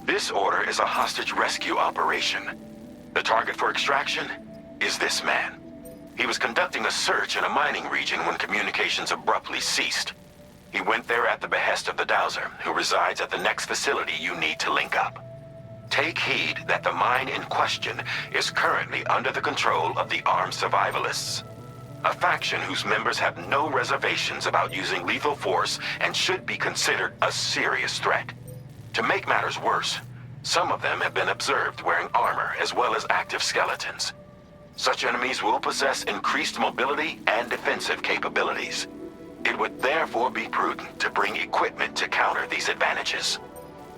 This order is a hostage rescue operation. The target for extraction is this man. He was conducting a search in a mining region when communications abruptly ceased. He went there at the behest of the Dowser, who resides at the next facility you need to link up. Take heed that the mine in question is currently under the control of the armed survivalists, a faction whose members have no reservations about using lethal force and should be considered a serious threat. To make matters worse, some of them have been observed wearing armor as well as active skeletons. Such enemies will possess increased mobility and defensive capabilities. It would therefore be prudent to bring equipment to counter these advantages.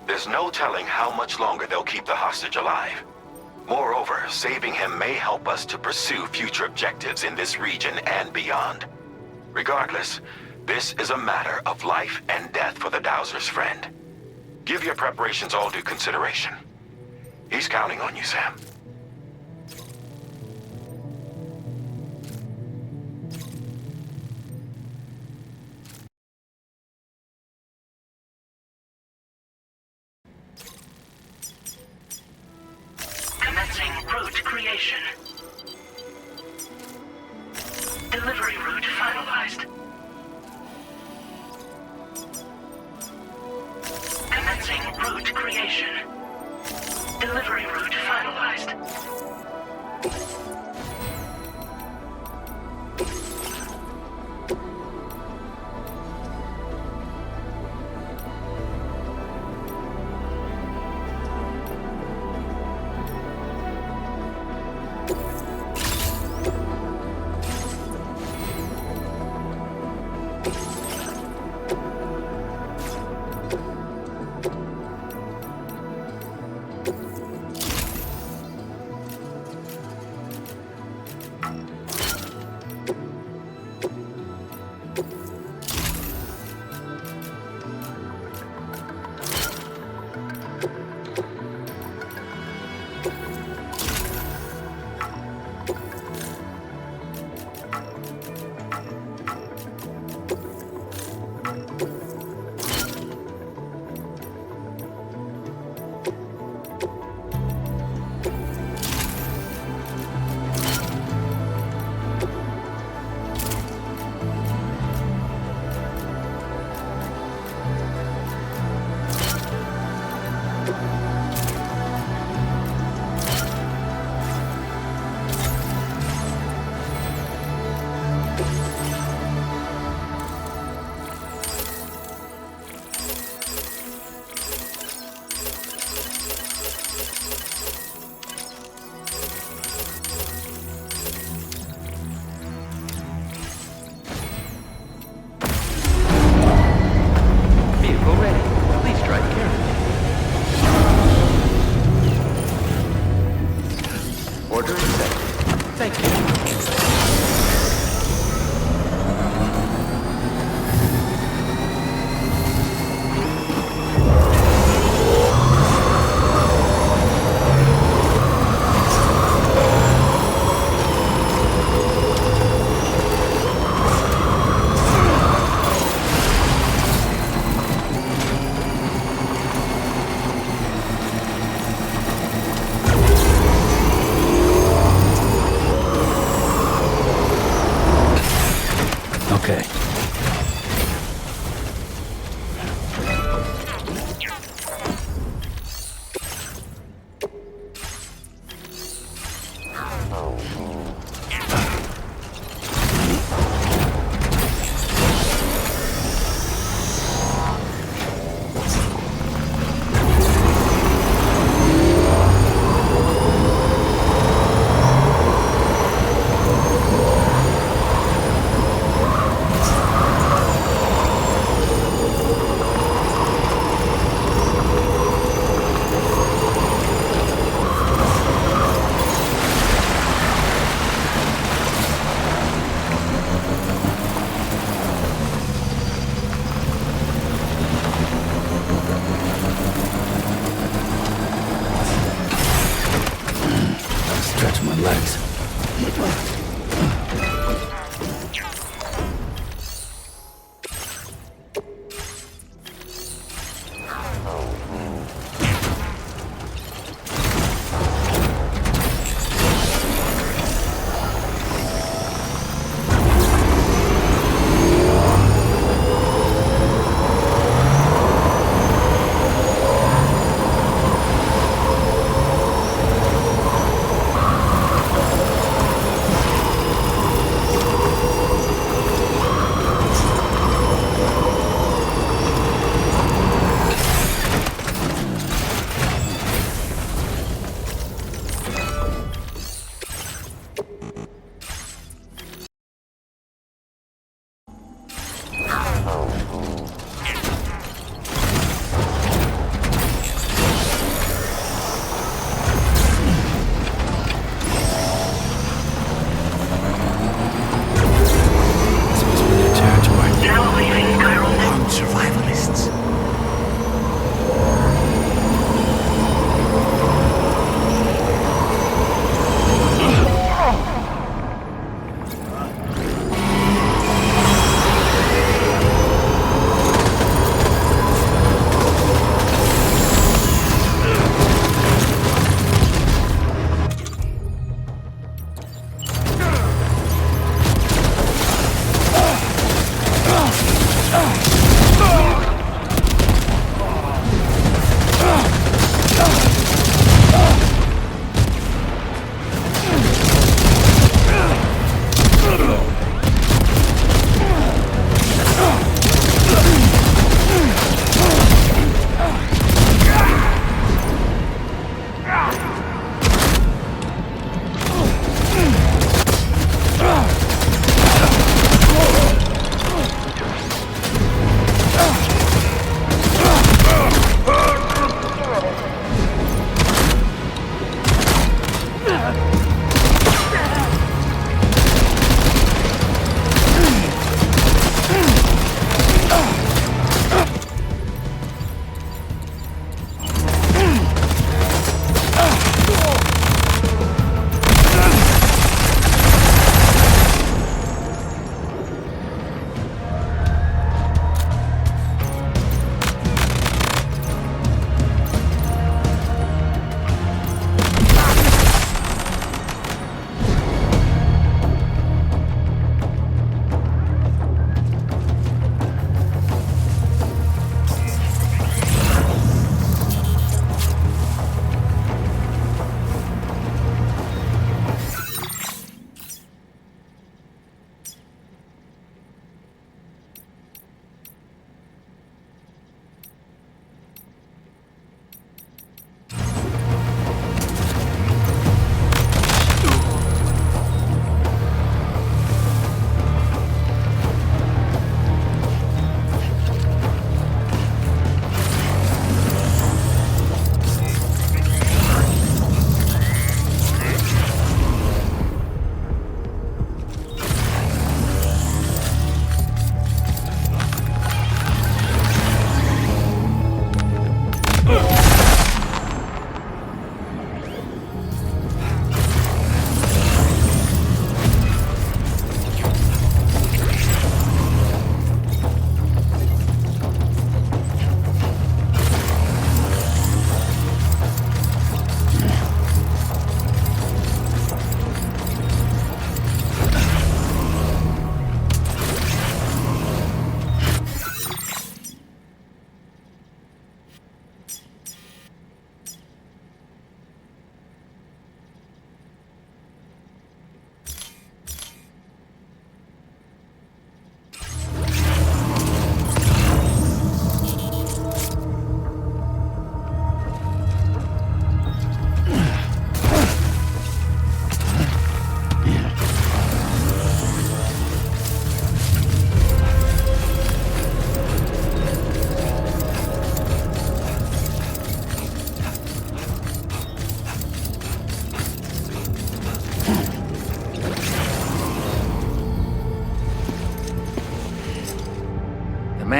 There's no telling how much longer they'll keep the hostage alive. Moreover, saving him may help us to pursue future objectives in this region and beyond. Regardless, this is a matter of life and death for the Dowser's friend. Give your preparations all due consideration. He's counting on you, Sam. Commencing route creation. Delivery route finalized. Commencing route creation. Delivery route finalized.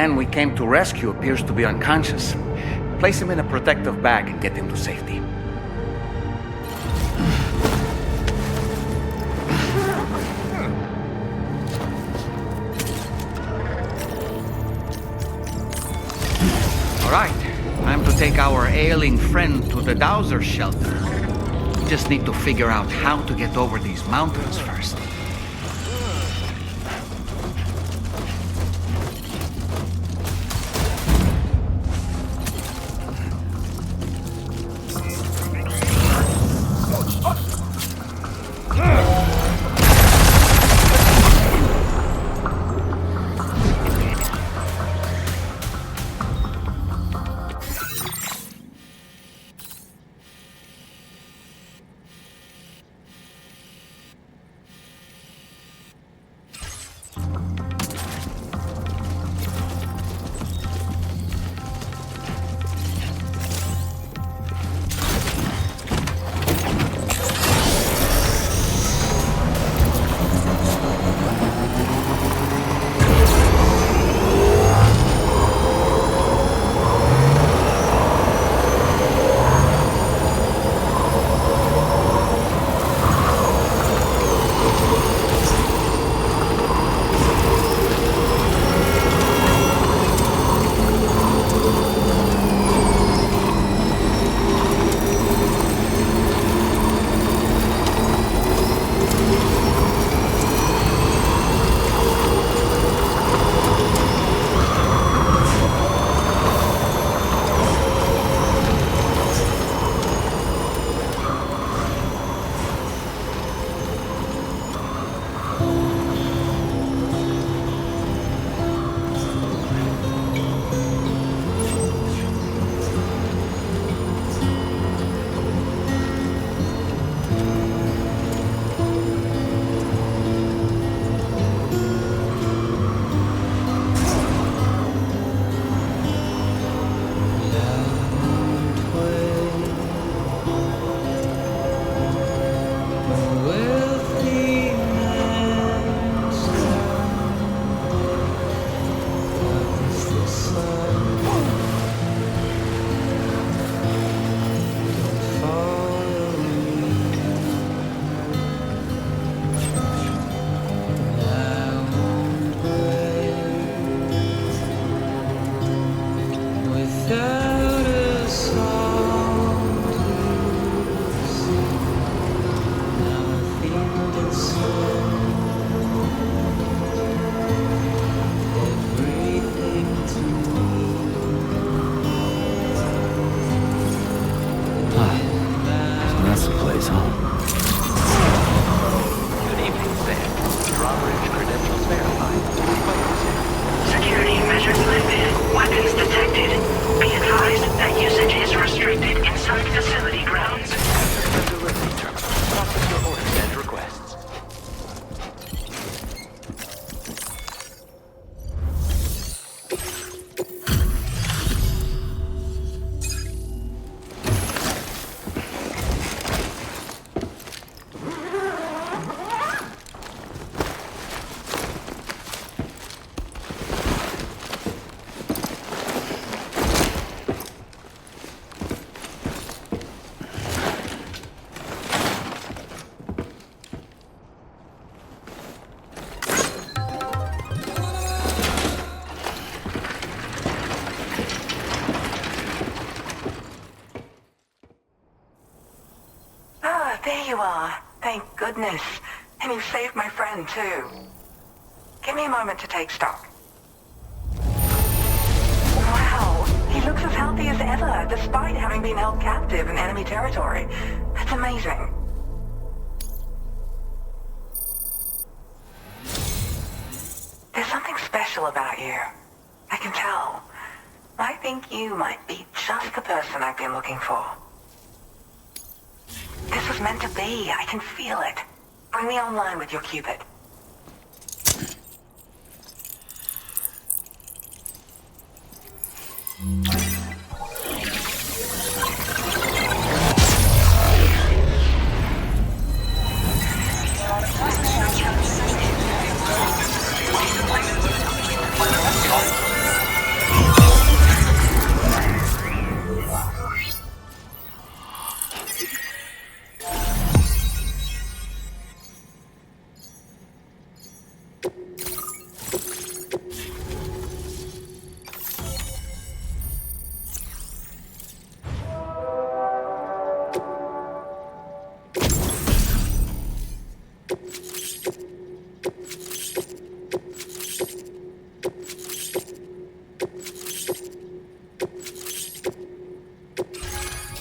man we came to rescue appears to be unconscious. Place him in a protective bag and get him to safety. All right, time to take our ailing friend to the Dowser shelter. We just need to figure out how to get over these mountains first. There you are. Thank goodness. And you saved my friend, too. Give me a moment to take stock. Wow, he looks as healthy as ever, despite having been held captive in enemy territory. That's amazing. There's something special about you. I can tell. I think you might be just the person I've been looking for. This was meant to be. I can feel it. Bring me online with your Cupid.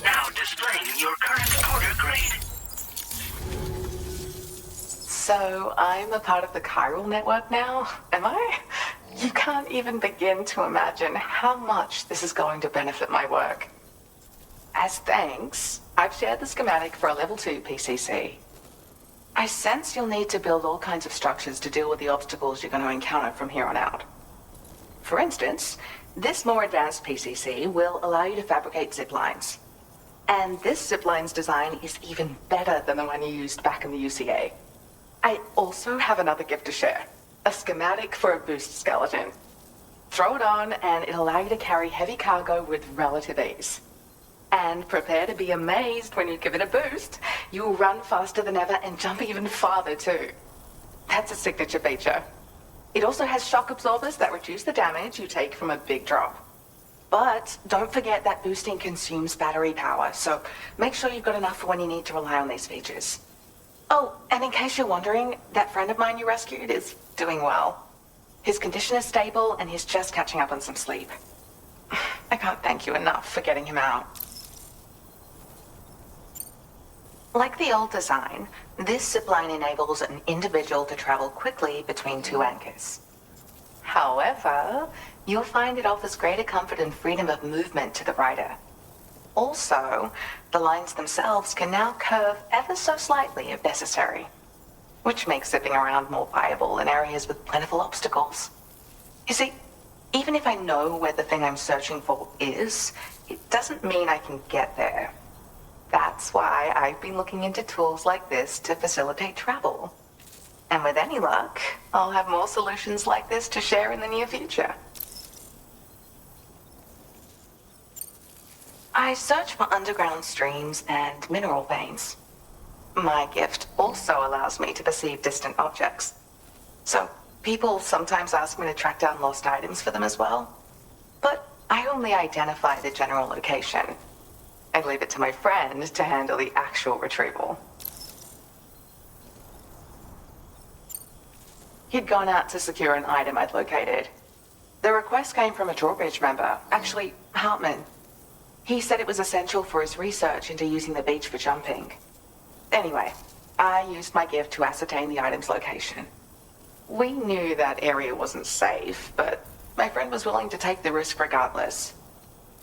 Now displaying your current order grade. So I'm a part of the chiral network now, am I? You can't even begin to imagine how much this is going to benefit my work. As thanks, I've shared the schematic for a level 2 PCC. I sense you'll need to build all kinds of structures to deal with the obstacles you're going to encounter from here on out. For instance, this more advanced PCC will allow you to fabricate zip lines. And this zip line's design is even better than the one you used back in the UCA. I also have another gift to share. A schematic for a boost skeleton. Throw it on and it'll allow you to carry heavy cargo with relative ease. And prepare to be amazed when you give it a boost. You'll run faster than ever and jump even farther too. That's a signature feature. It also has shock absorbers that reduce the damage you take from a big drop. But don't forget that boosting consumes battery power, so make sure you've got enough for when you need to rely on these features. Oh, and in case you're wondering, that friend of mine you rescued is doing well. His condition is stable and he's just catching up on some sleep. I can't thank you enough for getting him out. Like the old design, this zipline enables an individual to travel quickly between two anchors. However, you'll find it offers greater comfort and freedom of movement to the rider. Also, the lines themselves can now curve ever so slightly if necessary, which makes zipping around more viable in areas with plentiful obstacles. You see, even if I know where the thing I'm searching for is, it doesn't mean I can get there. That's why I've been looking into tools like this to facilitate travel. And with any luck, I'll have more solutions like this to share in the near future. I search for underground streams and mineral veins. My gift also allows me to perceive distant objects. So people sometimes ask me to track down lost items for them as well. But I only identify the general location. I leave it to my friend to handle the actual retrieval. He'd gone out to secure an item I'd located. The request came from a drawbridge member, actually Hartman. He said it was essential for his research into using the beach for jumping. Anyway, I used my gift to ascertain the item's location. We knew that area wasn't safe, but my friend was willing to take the risk regardless.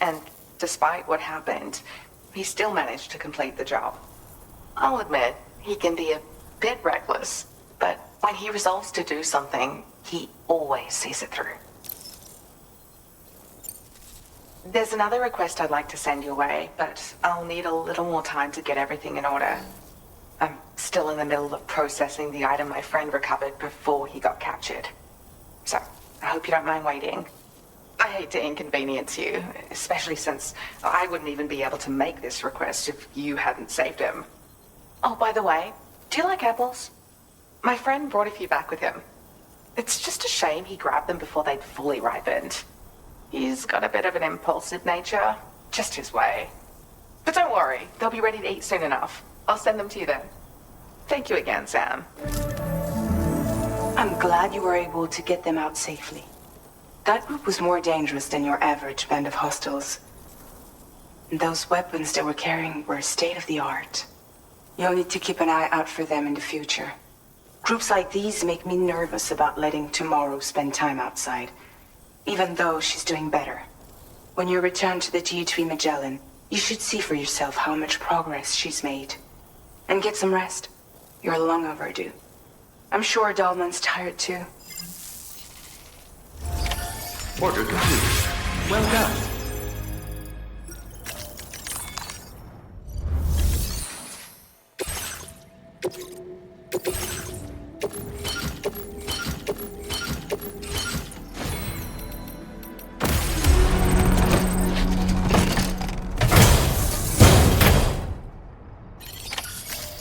And despite what happened, he still managed to complete the job. I'll admit, he can be a bit reckless, but when he resolves to do something, he always sees it through. There's another request I'd like to send your way, but I'll need a little more time to get everything in order. I'm still in the middle of processing the item my friend recovered before he got captured. So, I hope you don't mind waiting. I hate to inconvenience you, especially since I wouldn't even be able to make this request if you hadn't saved him. Oh, by the way, do you like apples? My friend brought a few back with him. It's just a shame he grabbed them before they'd fully ripened. He's got a bit of an impulsive nature, just his way. But don't worry, they'll be ready to eat soon enough. I'll send them to you then. Thank you again, Sam. I'm glad you were able to get them out safely. That group was more dangerous than your average band of hostiles. Those weapons they were carrying were state-of-the-art. You'll need to keep an eye out for them in the future. Groups like these make me nervous about letting Tomorrow spend time outside, even though she's doing better. When you return to the G3 Magellan, you should see for yourself how much progress she's made. And get some rest. You're long overdue. I'm sure Dahlman's tired too. Order complete. Well done.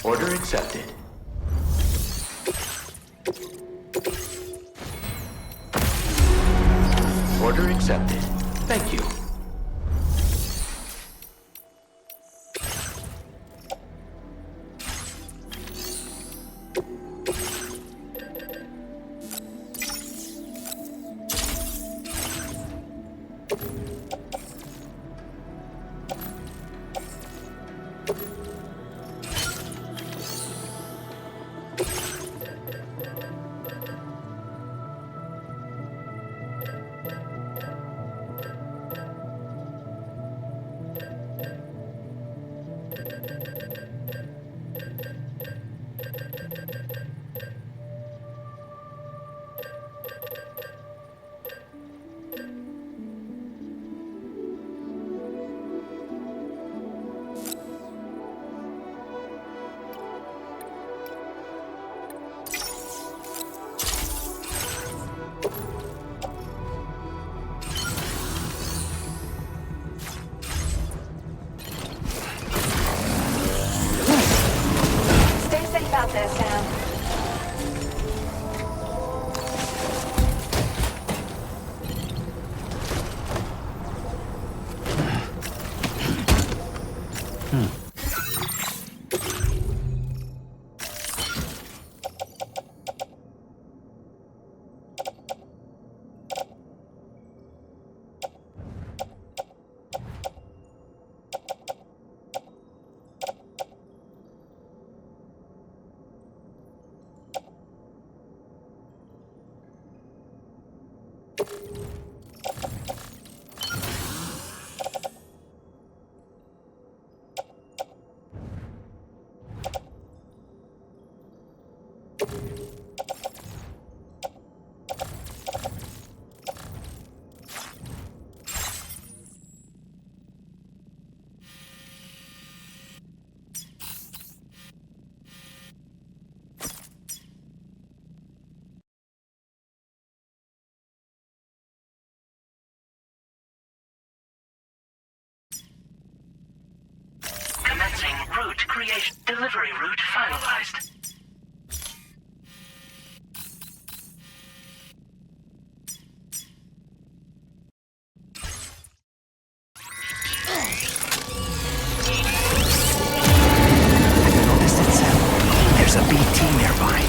Order accepted. Order accepted. Thank you. Stay safe out there, Sam. Commencing route creation. Delivery route finalized. Notice it, Sam. There's a BT nearby.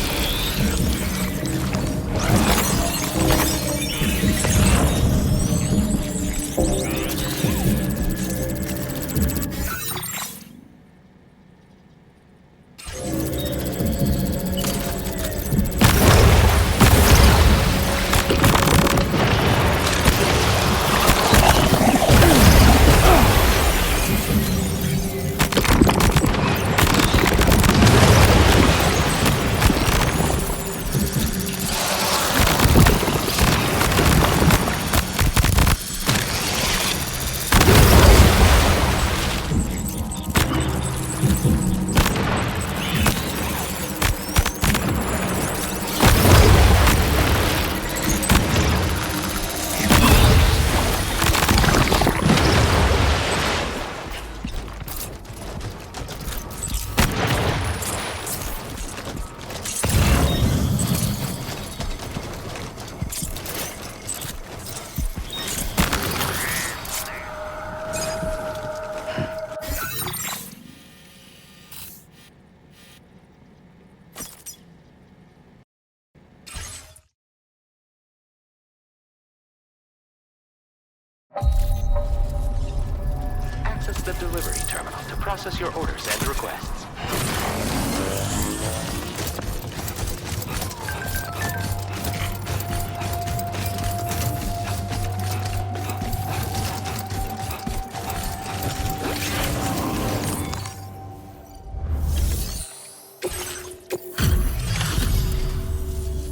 Access the delivery terminal to process your orders and requests.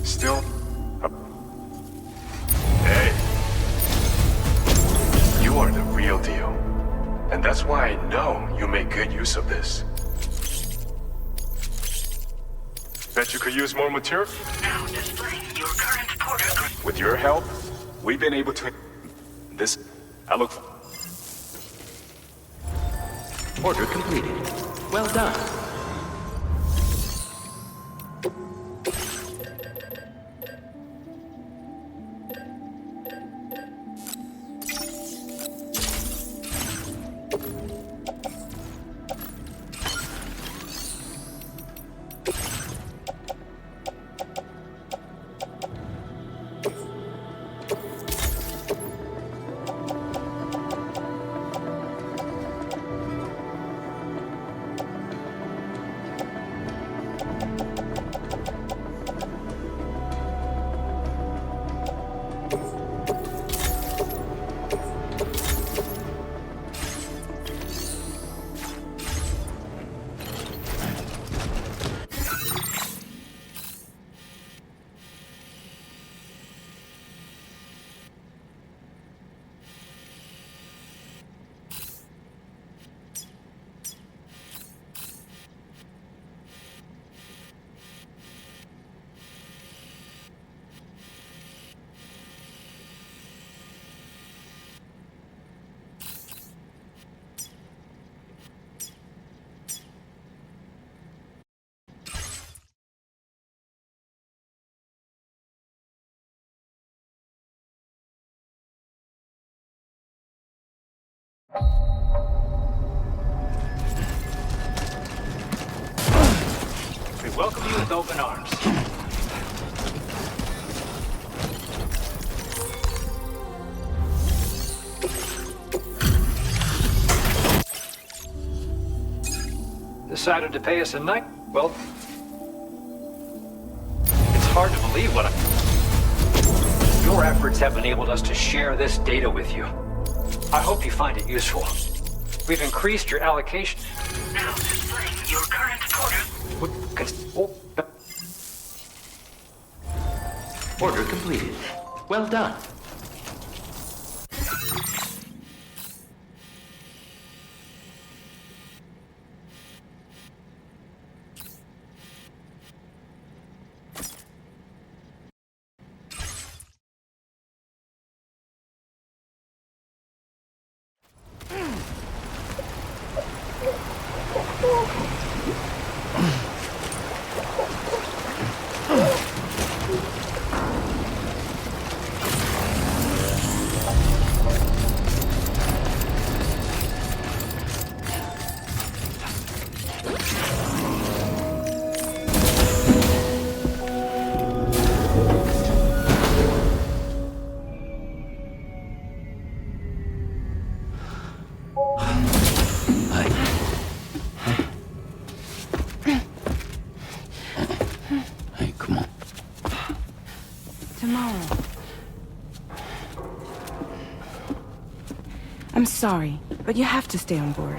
Still? Hey. You are the real deal. And that's why I know you make good use of this. Bet you could use more material? Now displaying your current porter grade. With your help, we've been able to... This... I look... Order completed. Well done. We welcome you with open arms. Decided to pay us a night? Well, it's hard to believe what your efforts have enabled us to share this data with you. I hope you find it useful. We've increased your allocation. Now displaying your current Order completed. Well done. Hey, come on. Tomorrow. I'm sorry, but you have to stay on board.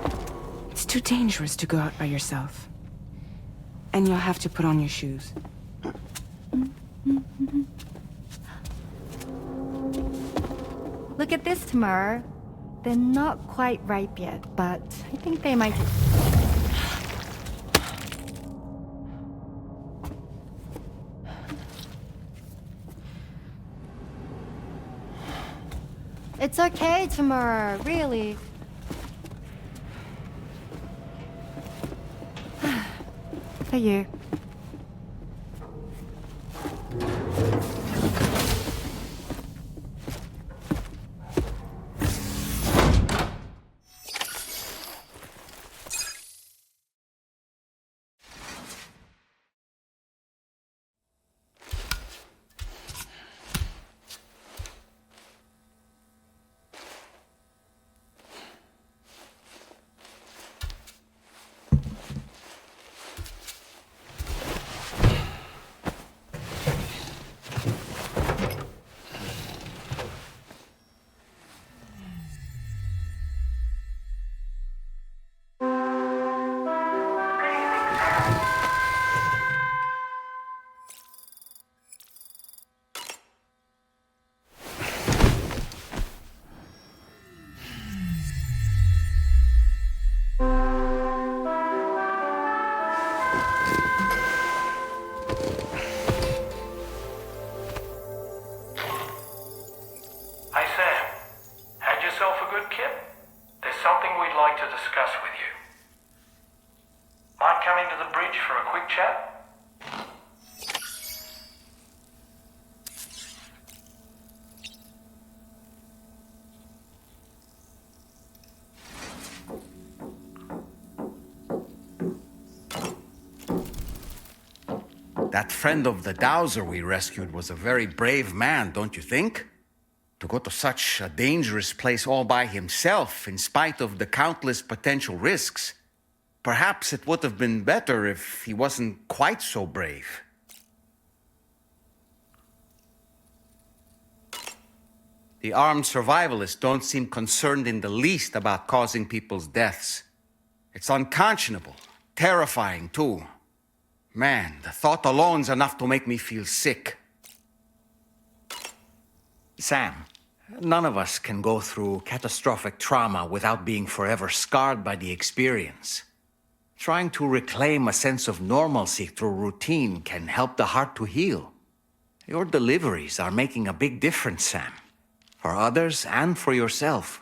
It's too dangerous to go out by yourself. And you'll have to put on your shoes. Look at this, Tamar. They're not quite ripe yet, but I think they might... It's okay, Tamar, really. For you. Hey Sam, had yourself a good kip? There's something we'd like to discuss with you. Mind coming to the bridge for a quick chat? That friend of the dowser we rescued was a very brave man, don't you think? To go to such a dangerous place all by himself, in spite of the countless potential risks. Perhaps it would have been better if he wasn't quite so brave. The armed survivalists don't seem concerned in the least about causing people's deaths. It's unconscionable, terrifying too. Man, the thought alone's enough to make me feel sick. Sam, none of us can go through catastrophic trauma without being forever scarred by the experience. Trying to reclaim a sense of normalcy through routine can help the heart to heal. Your deliveries are making a big difference, Sam. For others and for yourself.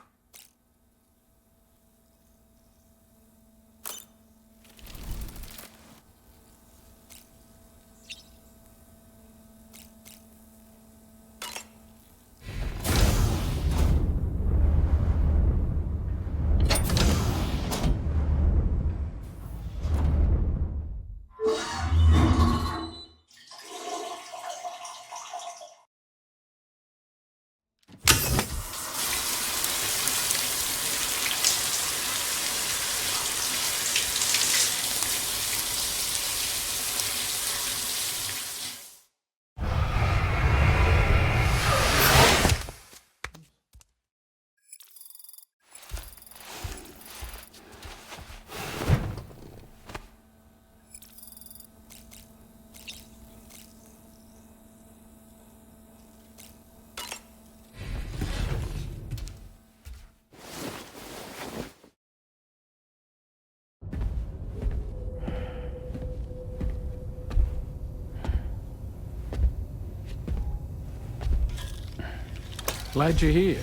Glad you're here.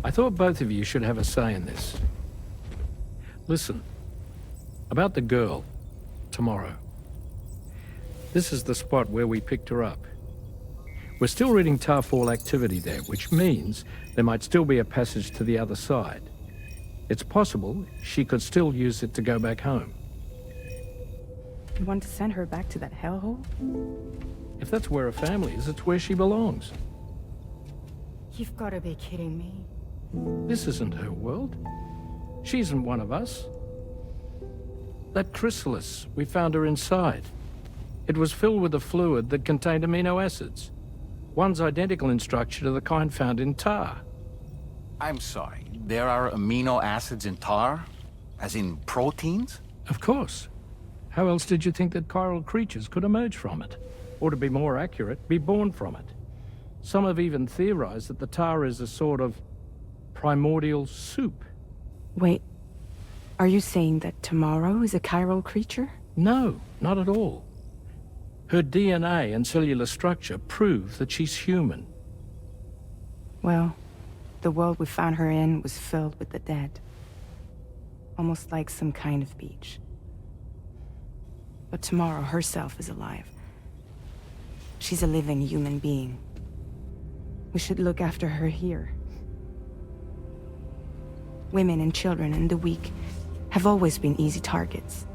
I thought both of you should have a say in this. Listen, about the girl, tomorrow. This is the spot where we picked her up. We're still reading Tarfall activity there, which means there might still be a passage to the other side. It's possible she could still use it to go back home. You want to send her back to that hellhole? If that's where her family is, it's where she belongs. You've got to be kidding me. This isn't her world. She isn't one of us. That chrysalis, we found her inside. It was filled with a fluid that contained amino acids. One's identical in structure to the kind found in tar. I'm sorry, there are amino acids in tar? As in proteins? Of course. How else did you think that chiral creatures could emerge from it? Or to be more accurate, be born from it? Some have even theorized that the tar is a sort of primordial soup. Wait, are you saying that tomorrow is a chiral creature? No, not at all. Her DNA and cellular structure prove that she's human. Well, the world we found her in was filled with the dead. Almost like some kind of beach. But tomorrow herself is alive. She's a living human being. We should look after her here. Women and children and the weak have always been easy targets.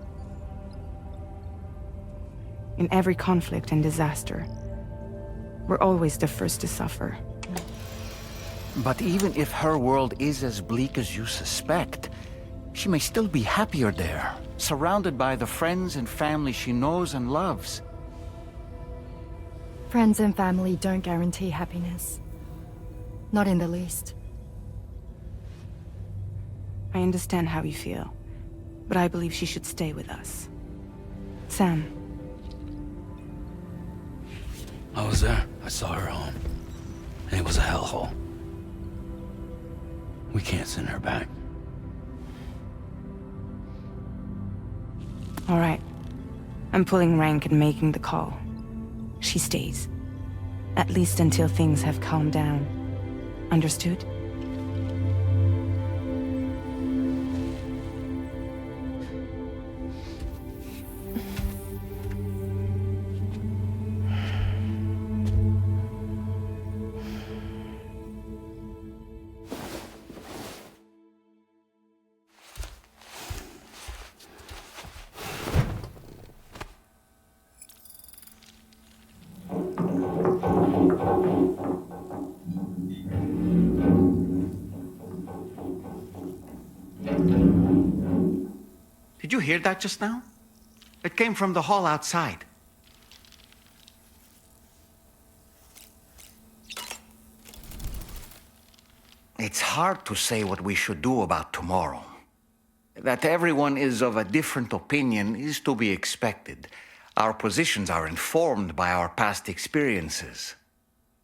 In every conflict and disaster, we're always the first to suffer. But even if her world is as bleak as you suspect, she may still be happier there, surrounded by the friends and family she knows and loves. Friends and family don't guarantee happiness. Not in the least. I understand how you feel, but I believe she should stay with us. Sam. I was there. I saw her home. And it was a hellhole. We can't send her back. All right. I'm pulling rank and making the call. She stays. At least until things have calmed down. Understood? Did you hear that just now? It came from the hall outside. It's hard to say what we should do about tomorrow. That everyone is of a different opinion is to be expected. Our positions are informed by our past experiences.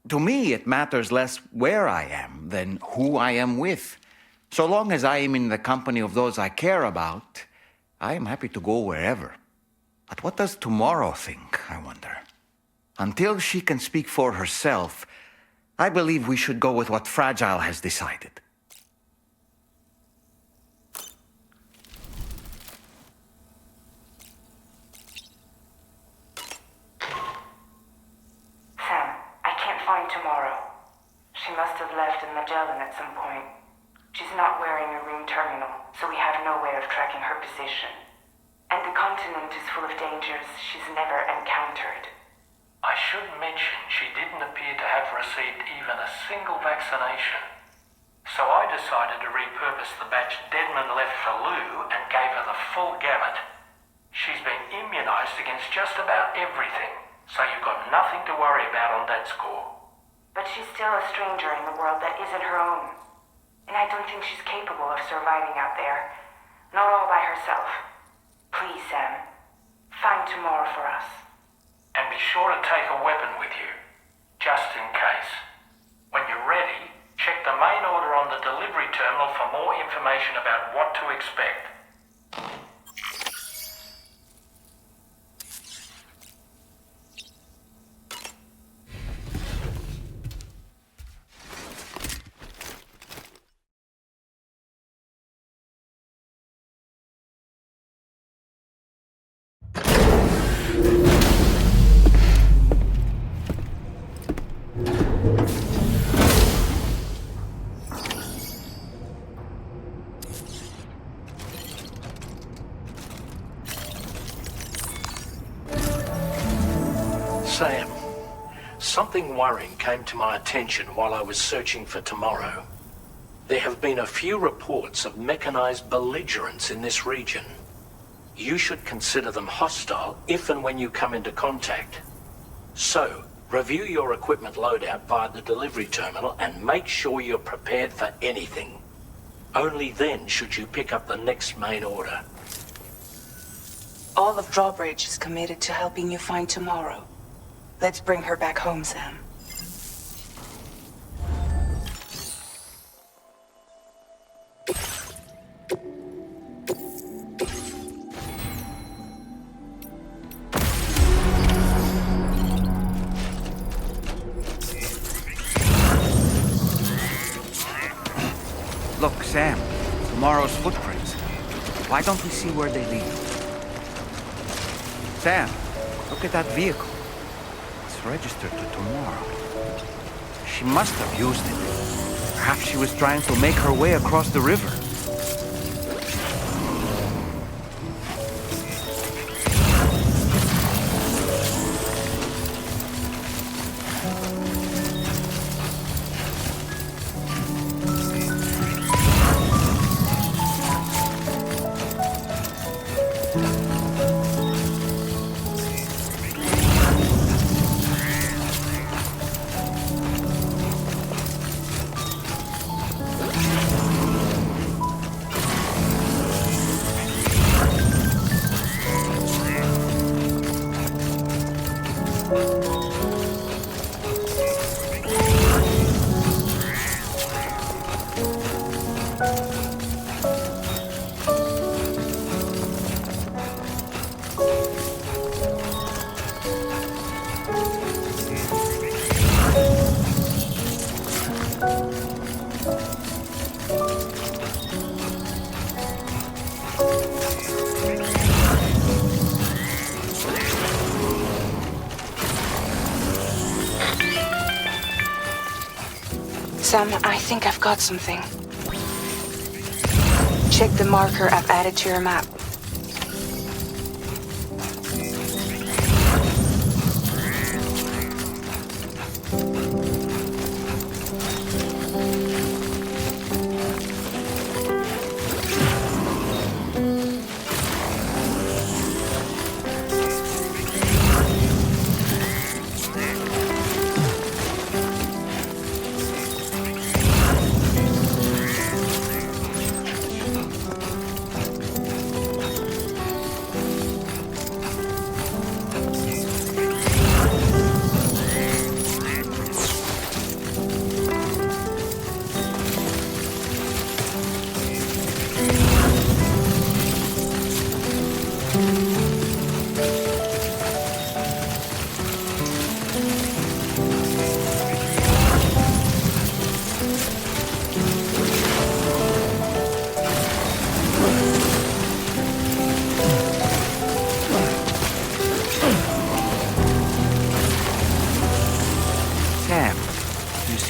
To me, it matters less where I am than who I am with. So long as I am in the company of those I care about, I am happy to go wherever. But what does tomorrow think, I wonder? Until she can speak for herself, I believe we should go with what Fragile has decided. Sam, I can't find tomorrow. She must have left in Magellan at some point. She's not wearing a room terminal, so we have no way of tracking her position. And the continent is full of dangers she's never encountered. I should mention she didn't appear to have received even a single vaccination. So I decided to repurpose the batch Deadman left for Lou and gave her the full gamut. She's been immunized against just about everything, so you've got nothing to worry about on that score. But she's still a stranger in the world that isn't her own. And I don't think she's capable of surviving out there. Not all by herself. Please, Sam. Find tomorrow for us. And be sure to take a weapon with you, just in case. When you're ready, check the main order on the delivery terminal for more information about what to expect. Sam, something worrying came to my attention while I was searching for tomorrow. There have been a few reports of mechanized belligerents in this region. You should consider them hostile if and when you come into contact. So, review your equipment loadout via the delivery terminal and make sure you're prepared for anything. Only then should you pick up the next main order. All of Drawbridge is committed to helping you find tomorrow. Let's bring her back home, Sam. Look, Sam, tomorrow's footprints. Why don't we see where they lead? Sam, look at that vehicle. It's registered to tomorrow. She must have used it. Perhaps she was trying to make her way across the river. Sam, I think I've got something. Check the marker I've added to your map.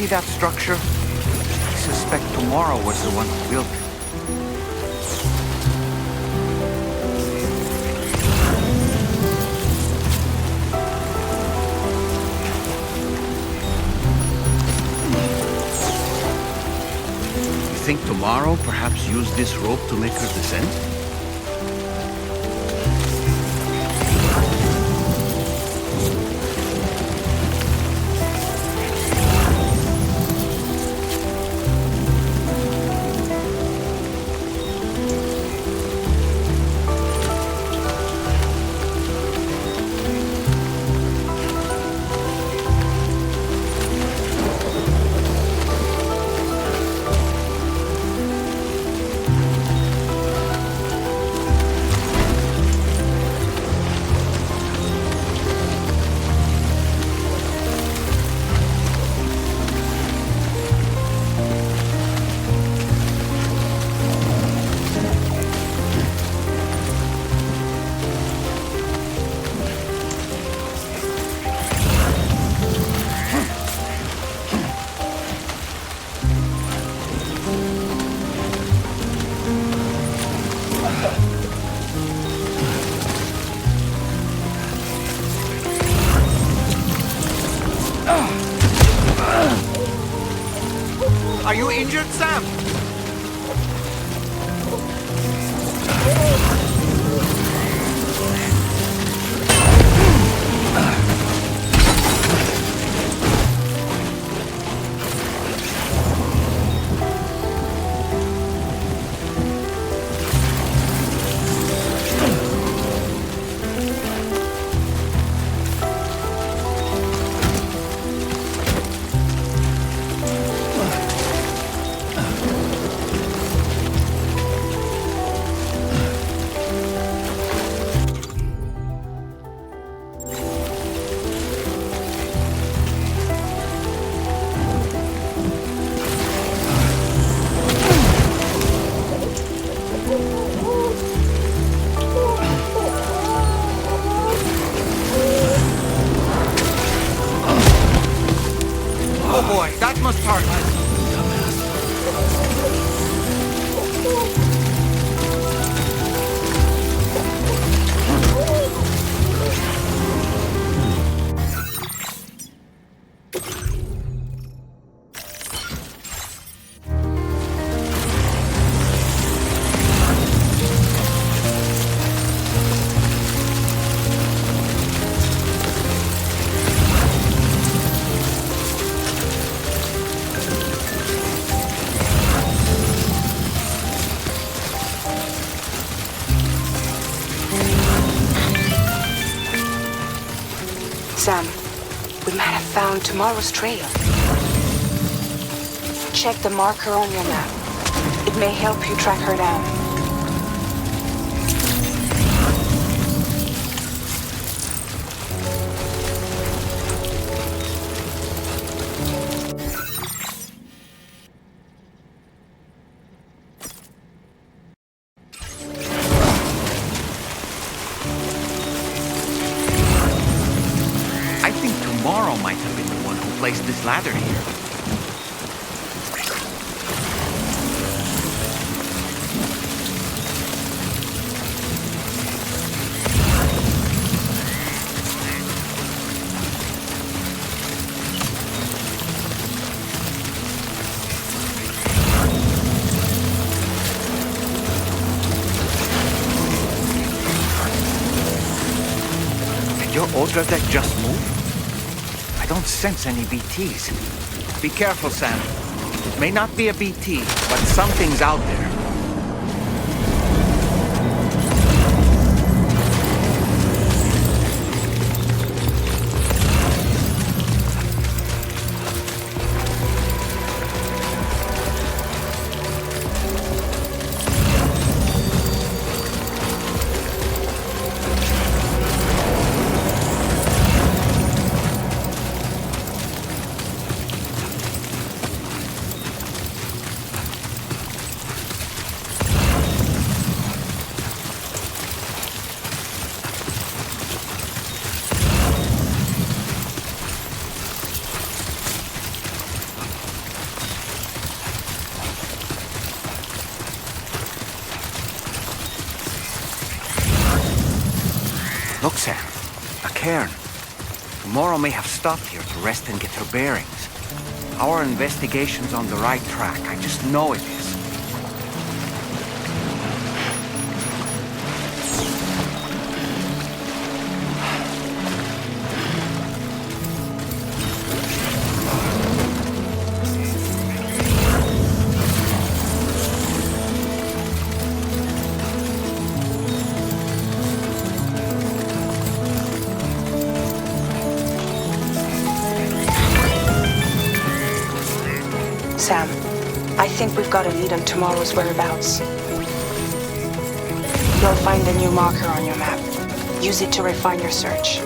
See that structure? I suspect Tomorrow was the one who built it. You think Tomorrow perhaps used this rope to make her descend? you injured, Sam? Oh boy, that must hurt. Sam, we might have found tomorrow's trail. Check the marker on your map. It may help you track her down. Tomorrow might have been the one who placed this ladder here. Did your Odra deck just move? I don't sense any BTs. Be careful, Sam. It may not be a BT, but something's out there. Look, Sam. A cairn. Tomorrow may have stopped here to rest and get her bearings. Our investigation's on the right track. I just know it is. Sam, I think we've got a lead on tomorrow's whereabouts. You'll find a new marker on your map. Use it to refine your search.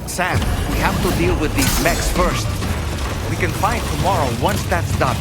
Sam, we have to deal with these mechs first. we can find tomorrow once that's done.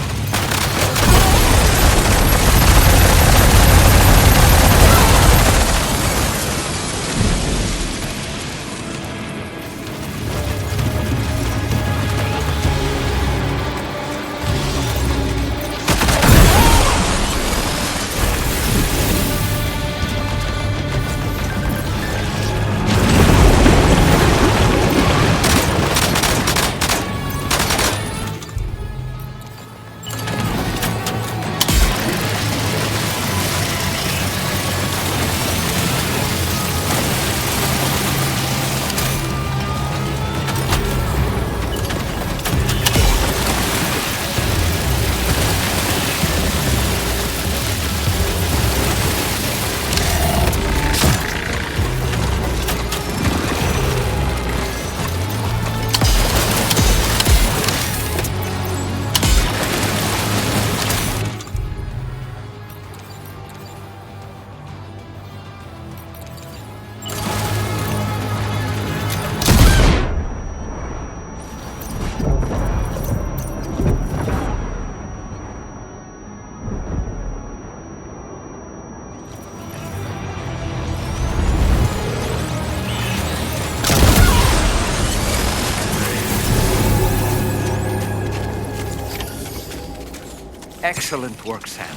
Excellent work, Sam.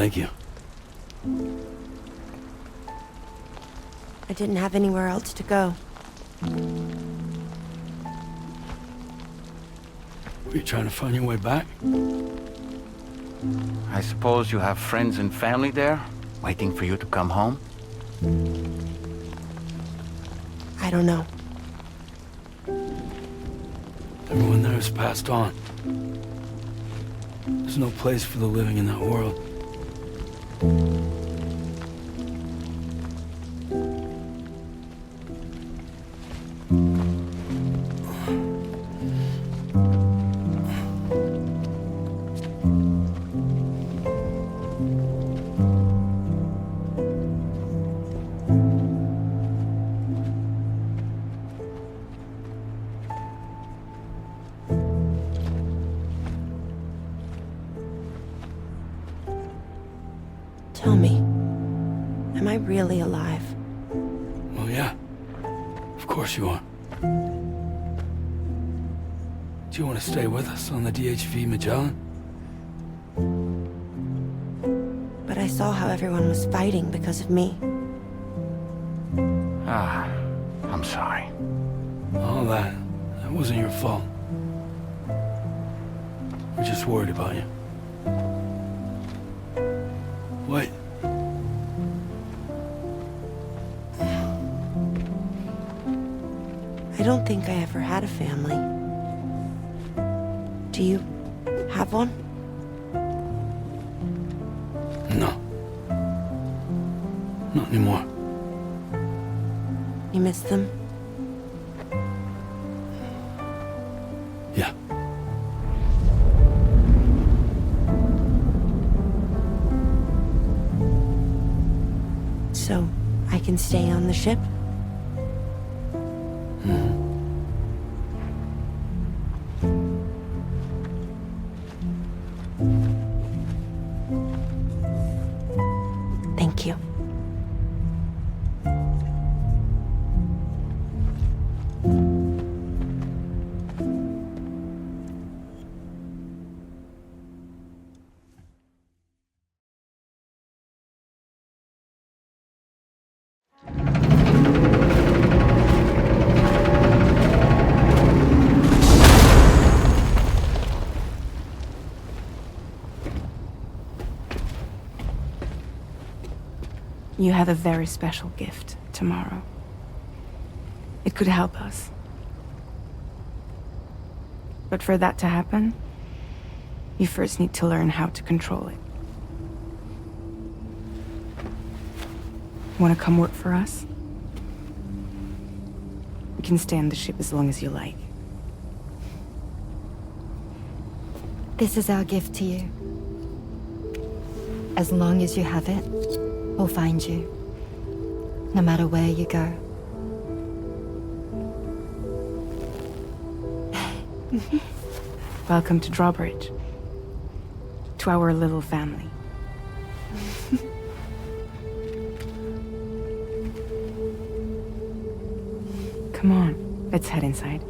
Thank you. I didn't have anywhere else to go. Were you trying to find your way back? I suppose you have friends and family there, waiting for you to come home? I don't know. Everyone there has passed on. There's no place for the living in that world. Tell me, am I really alive? course you are. Do you want to stay with us on the DHV Magellan? But I saw how everyone was fighting because of me. I'm sorry. All that wasn't your fault. We're just worried about you. Wait. I don't think I ever had a family. Do you have one? No. Not anymore. You miss them? Yeah. So, I can stay on the ship? Thank you. You have a very special gift tomorrow. It could help us. But for that to happen, you first need to learn how to control it. Want to come work for us? You can stay on the ship as long as you like. This is our gift to you. As long as you have it, we'll find you. No matter where you go. Welcome to Drawbridge. To our little family. Come on, let's head inside.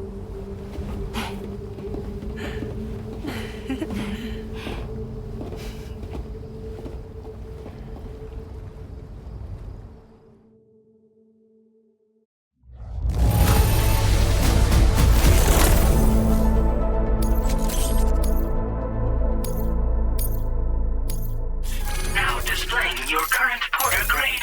Now displaying your current porter grade.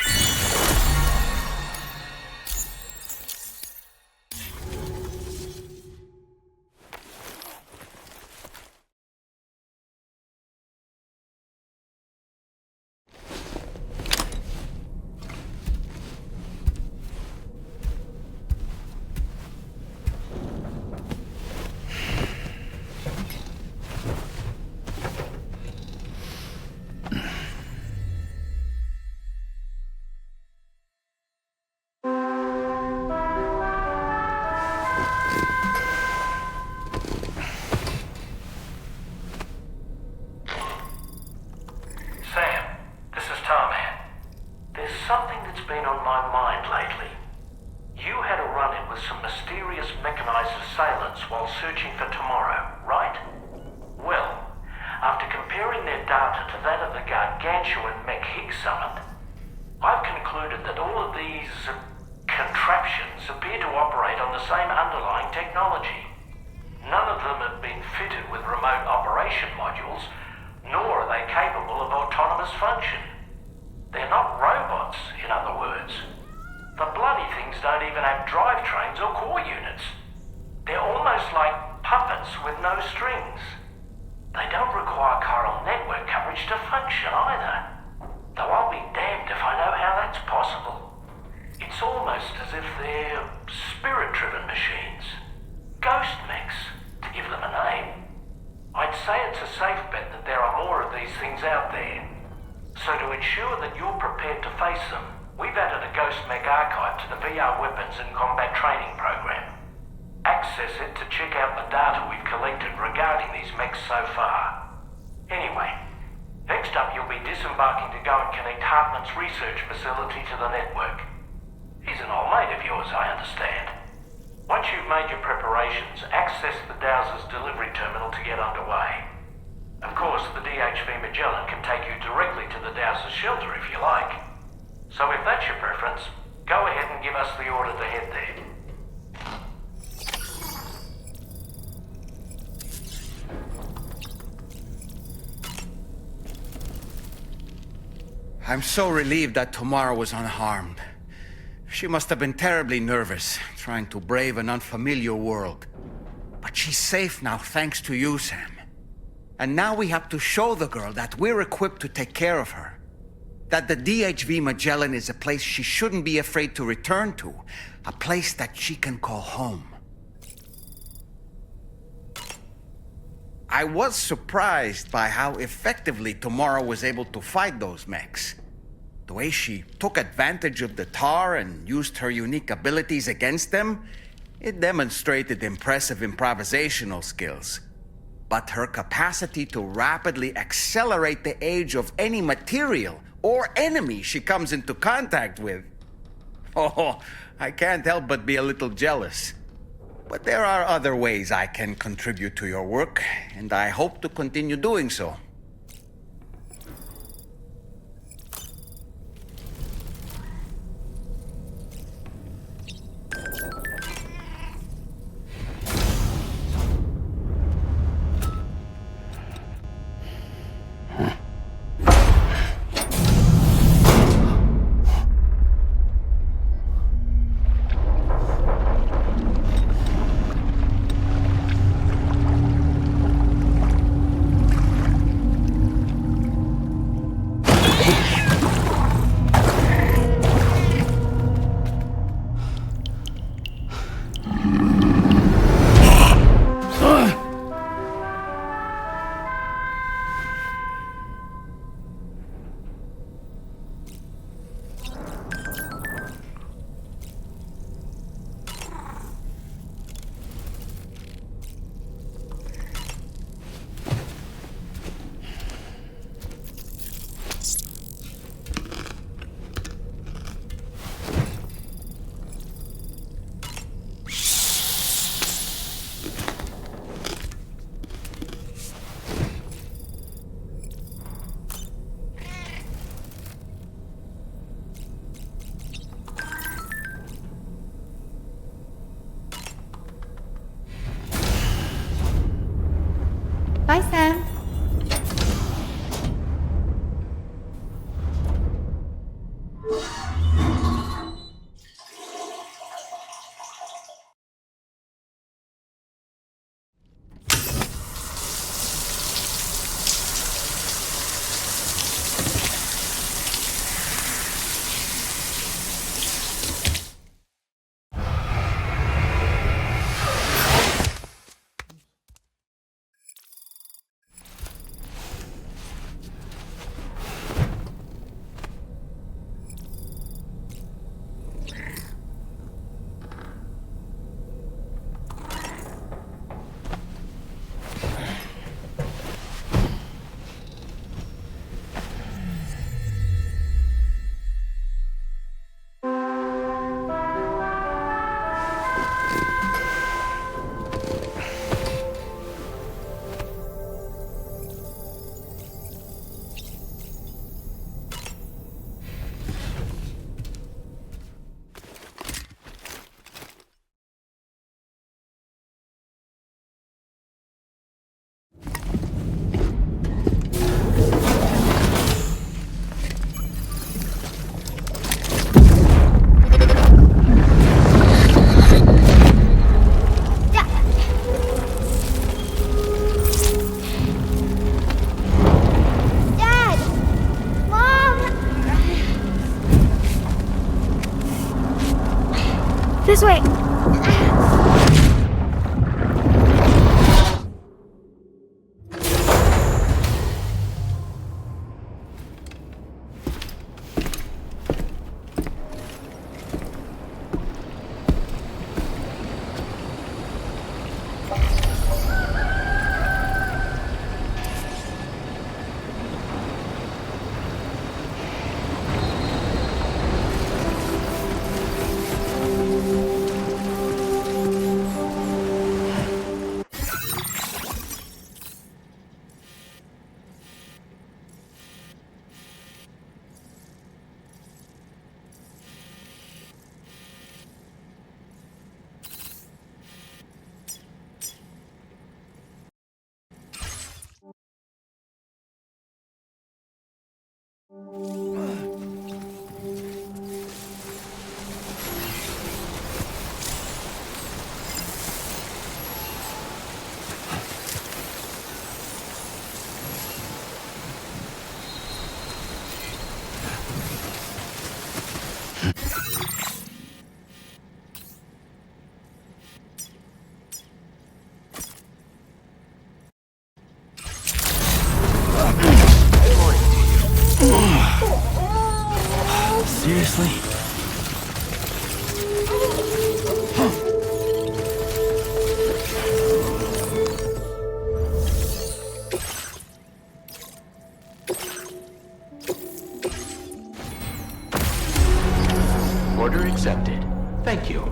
Sam, this is Tarman. There's something that's been on my mind lately. You had a run-in with some mysterious mechanized assailants while searching for tomorrow, right? Well, after comparing their data to that of the gargantuan mech Higgs summit, I've concluded that all of these contraptions appear to operate on the same underlying technology. None of them have been fitted with remote operation modules, nor are they capable of autonomous function. They're not robots, in other words. The bloody things don't even have drivetrains or core units. They're almost like puppets with no strings. They don't require chiral network coverage to function either. Though I'll be damned if I know how that's possible. It's almost as if they're spirit-driven machines. Ghost mechs, to give them a name. I'd say it's a safe bet that there are more of these things out there. So to ensure that you're prepared to face them, we've added a Ghost Mech archive to the VR weapons and combat training program. Access it to check out the data we've collected regarding these mechs so far. Anyway, next up you'll be disembarking to go and connect Hartman's research facility to the network. He's an old mate of yours, I understand. Once you've made your preparations, access the Dowser's delivery terminal to get underway. Of course, the DHV Magellan can take you directly to the Dowser's shelter if you like. So if that's your preference, go ahead and give us the order to head there. I'm so relieved that Tamara was unharmed. She must have been terribly nervous, trying to brave an unfamiliar world. But she's safe now, thanks to you, Sam. And now we have to show the girl that we're equipped to take care of her. That the DHV Magellan is a place she shouldn't be afraid to return to. A place that she can call home. I was surprised by how effectively Tamara was able to fight those mechs. The way she took advantage of the tar and used her unique abilities against them, it demonstrated impressive improvisational skills. But her capacity to rapidly accelerate the age of any material or enemy she comes into contact with. Oh, I can't help but be a little jealous. But there are other ways I can contribute to your work, and I hope to continue doing so. Bye, Sam. This way! Seriously? Order accepted. Thank you.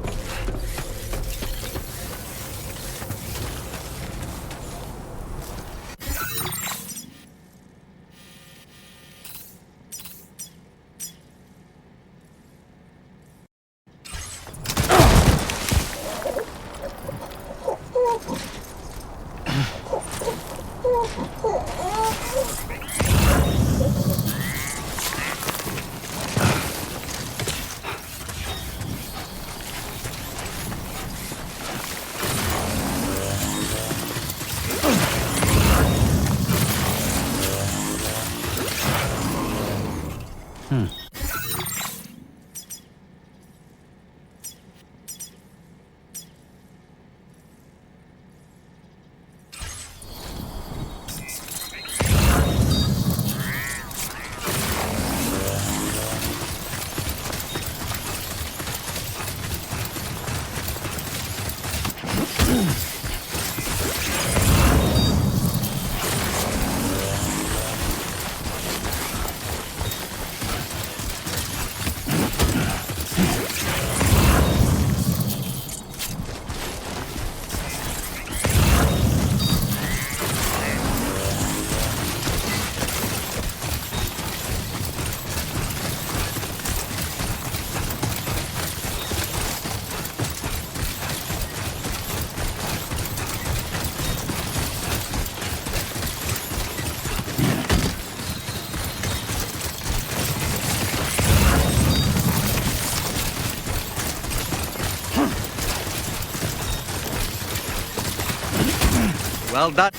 Well done.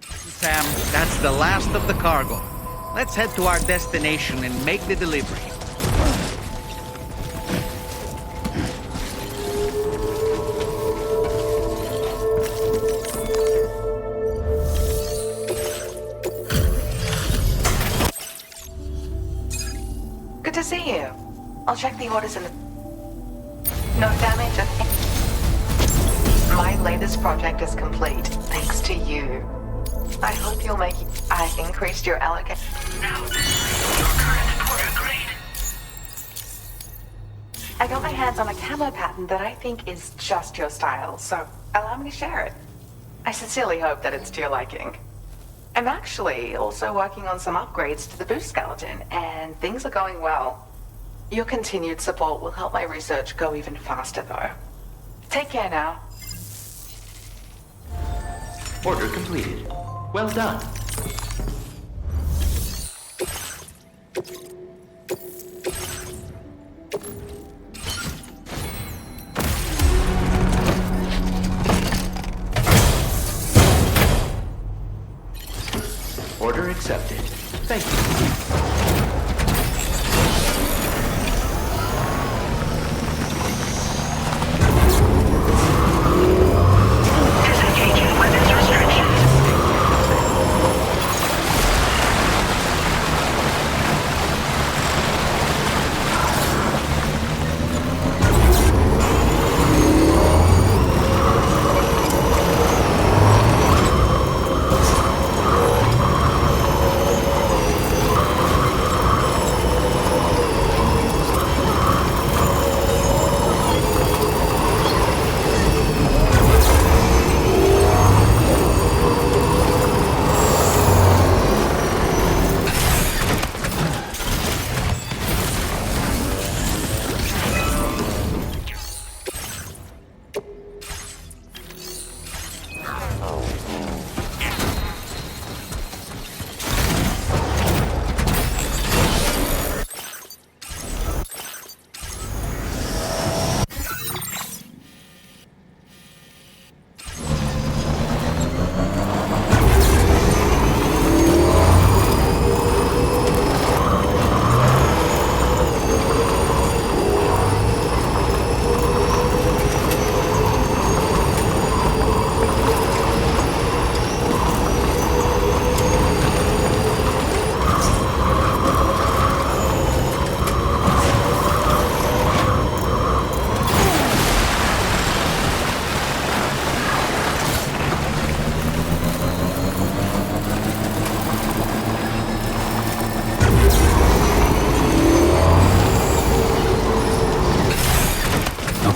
Sam, that's the last of the cargo. Let's head to our destination and make the delivery. Good to see you. I'll check the orders in the... No damage. My latest project is complete, thanks to you. I hope you'll make... I increased your allocation. Now, your current porter grade. I got my hands on a camo pattern that I think is just your style, so allow me to share it. I sincerely hope that it's to your liking. I'm actually also working on some upgrades to the boost skeleton, and things are going well. Your continued support will help my research go even faster, though. Take care now. Order completed. Well done. Order accepted. Thank you. Disengaging weapons restrictions.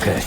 Okay.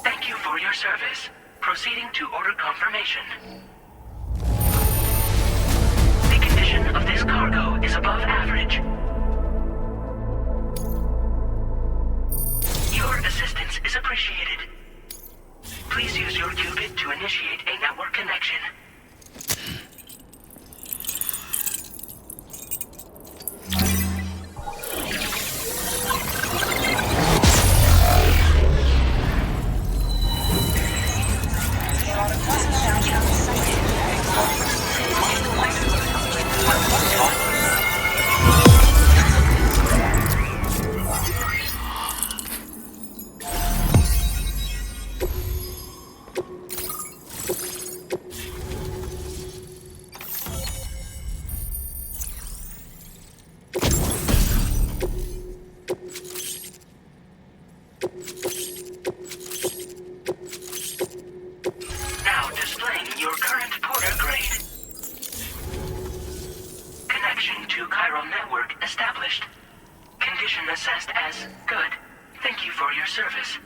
Thank you for your service. Proceeding to order confirmation. The condition of this cargo is above average. Your assistance is appreciated. Please use your qubit to initiate a network connection. Now displaying your current Porter grade. Connection to chiral network established. Condition assessed as good. Thank you for your service.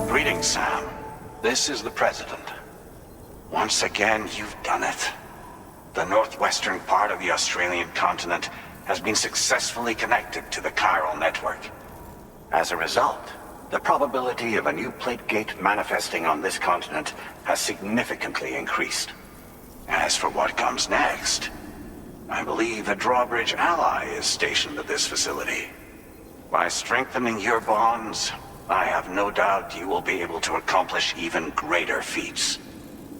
Greetings, Sam. This is the President. Once again, you've done it. The northwestern part of the Australian continent has been successfully connected to the chiral network. As a result, the probability of a new plate gate manifesting on this continent has significantly increased. As for what comes next, I believe a drawbridge ally is stationed at this facility. By strengthening your bonds, I have no doubt you will be able to accomplish even greater feats.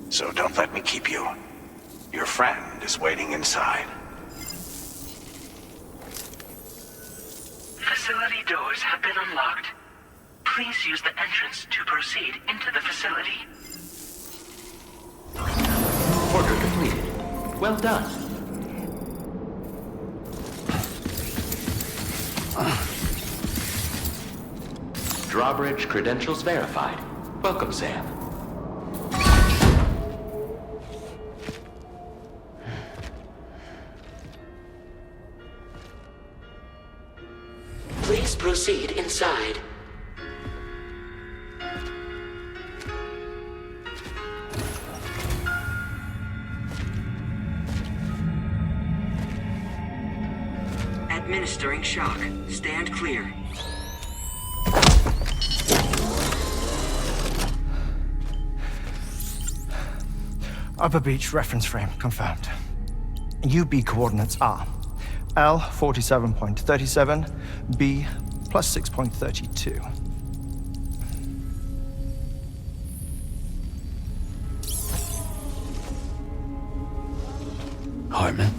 So don't let me keep you. Your friend is waiting inside. Facility doors have been unlocked. Please use the entrance to proceed into the facility. Order completed. Well done. Drawbridge credentials verified. Welcome, Sam. Please proceed inside. Administering shock. Stand clear. Upper Beach reference frame confirmed. UB coordinates are L 47.37, B plus 6.32. Hartman?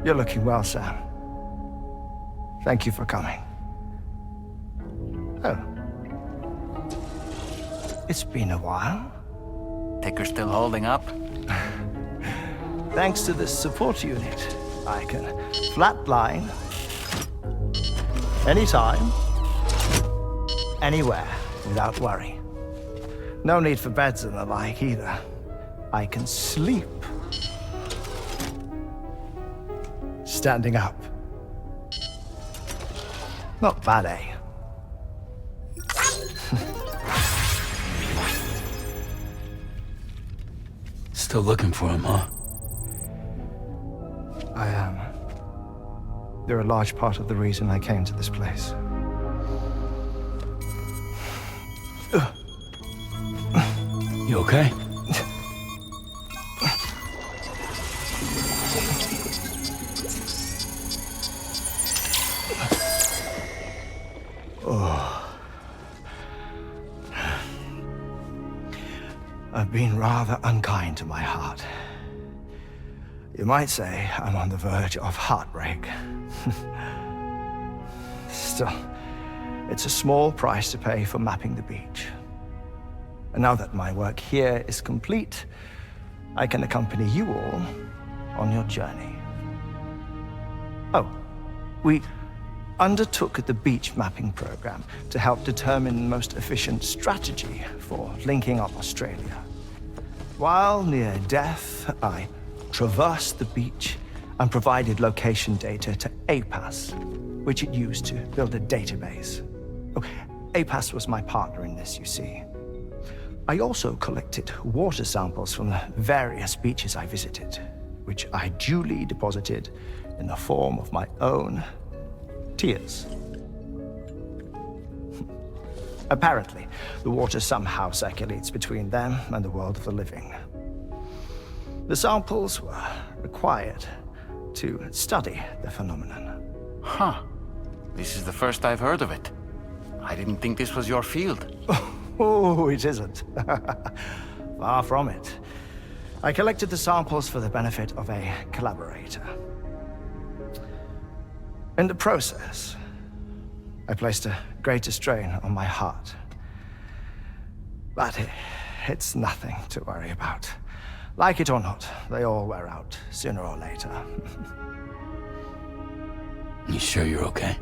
You're looking well, Sam. Thank you for coming. Oh. It's been a while. Ticker still holding up? Thanks to this support unit, I can flatline anytime, anywhere, without worry. No need for beds and the like either. I can sleep standing up. Not bad, eh? Still looking for him, huh? I am. They're a large part of the reason I came to this place. You okay? I've been rather unkind to my heart. You might say I'm on the verge of heartbreak. Still, it's a small price to pay for mapping the beach. And now that my work here is complete, I can accompany you all on your journey. Oh, we undertook the beach mapping program to help determine the most efficient strategy for linking up Australia. While near Death, I traversed the beach and provided location data to APAS, which it used to build a database. Oh, APAS was my partner in this, you see. I also collected water samples from the various beaches I visited, which I duly deposited in the form of my own tears. Apparently, the water somehow circulates between them and the world of the living. The samples were required to study the phenomenon. Huh. This is the first I've heard of it. I didn't think this was your field. Oh, it isn't. Far from it. I collected the samples for the benefit of a collaborator. In the process, I placed a greater strain on my heart. But it's nothing to worry about. Like it or not, they all wear out, sooner or later. You sure you're okay?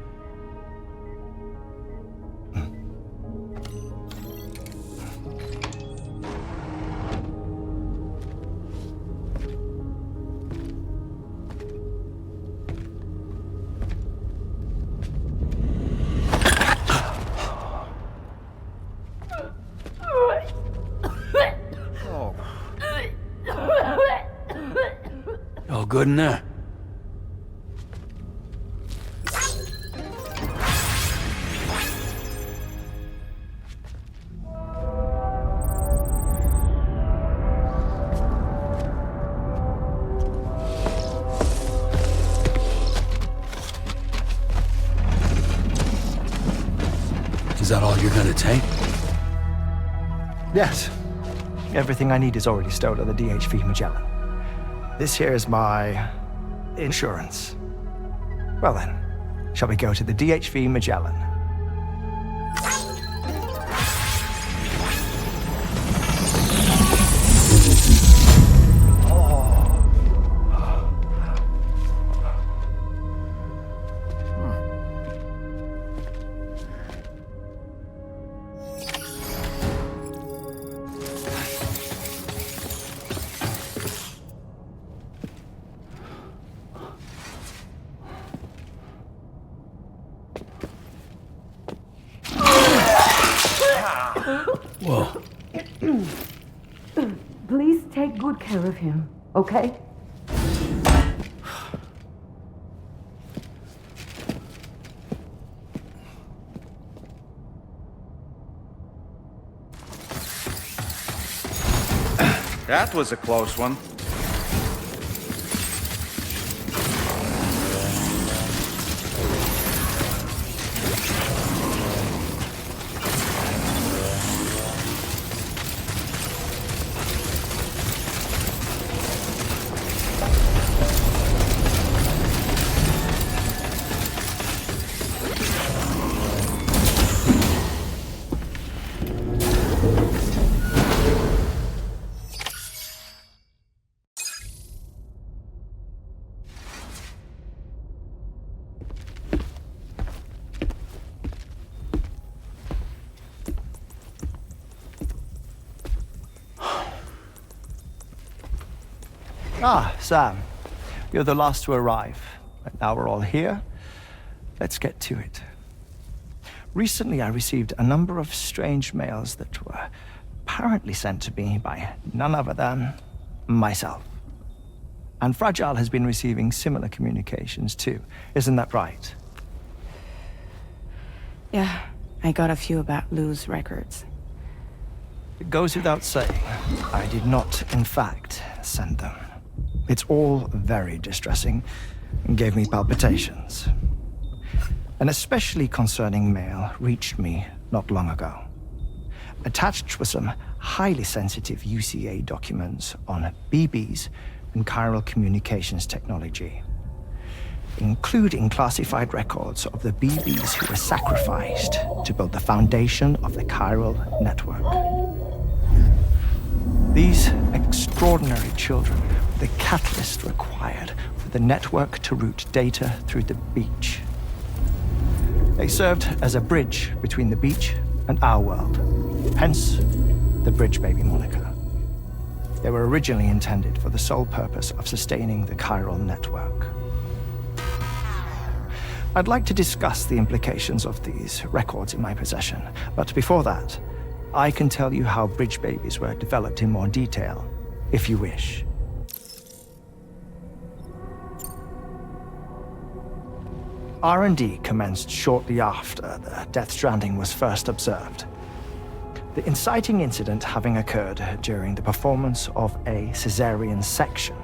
All good in there? Is that all you're gonna take? Yes. Everything I need is already stowed on the DHV Magellan. This here is my insurance. Well then, shall we go to the DHV Magellan? Whoa. Please take good care of him, okay? That was a close one. Ah, Sam. You're the last to arrive. And now we're all here. Let's get to it. Recently, I received a number of strange mails that were apparently sent to me by none other than myself. And Fragile has been receiving similar communications too. Isn't that right? Yeah, I got a few about Lou's records. It goes without saying, I did not, in fact, send them. It's all very distressing and gave me palpitations. An especially concerning mail reached me not long ago. Attached were some highly sensitive UCA documents on BBs and chiral communications technology, including classified records of the BBs who were sacrificed to build the foundation of the chiral network. These extraordinary children were the catalyst required for the network to route data through the beach. They served as a bridge between the beach and our world, hence the Bridge Baby moniker. They were originally intended for the sole purpose of sustaining the chiral network. I'd like to discuss the implications of these records in my possession, but before that, I can tell you how Bridge Babies were developed in more detail, if you wish. R&D commenced shortly after the Death Stranding was first observed. The inciting incident having occurred during the performance of a cesarean section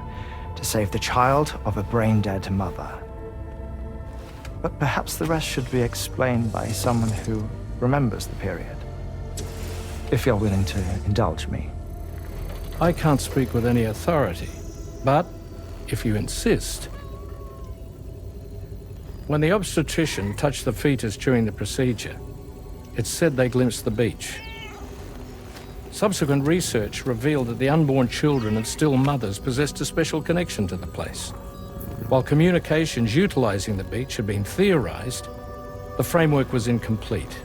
to save the child of a brain-dead mother. But perhaps the rest should be explained by someone who remembers the period. If you're willing to indulge me. I can't speak with any authority, but if you insist. When the obstetrician touched the fetus during the procedure, it's said they glimpsed the beach. Subsequent research revealed that the unborn children and still mothers possessed a special connection to the place. While communications utilizing the beach had been theorized, the framework was incomplete.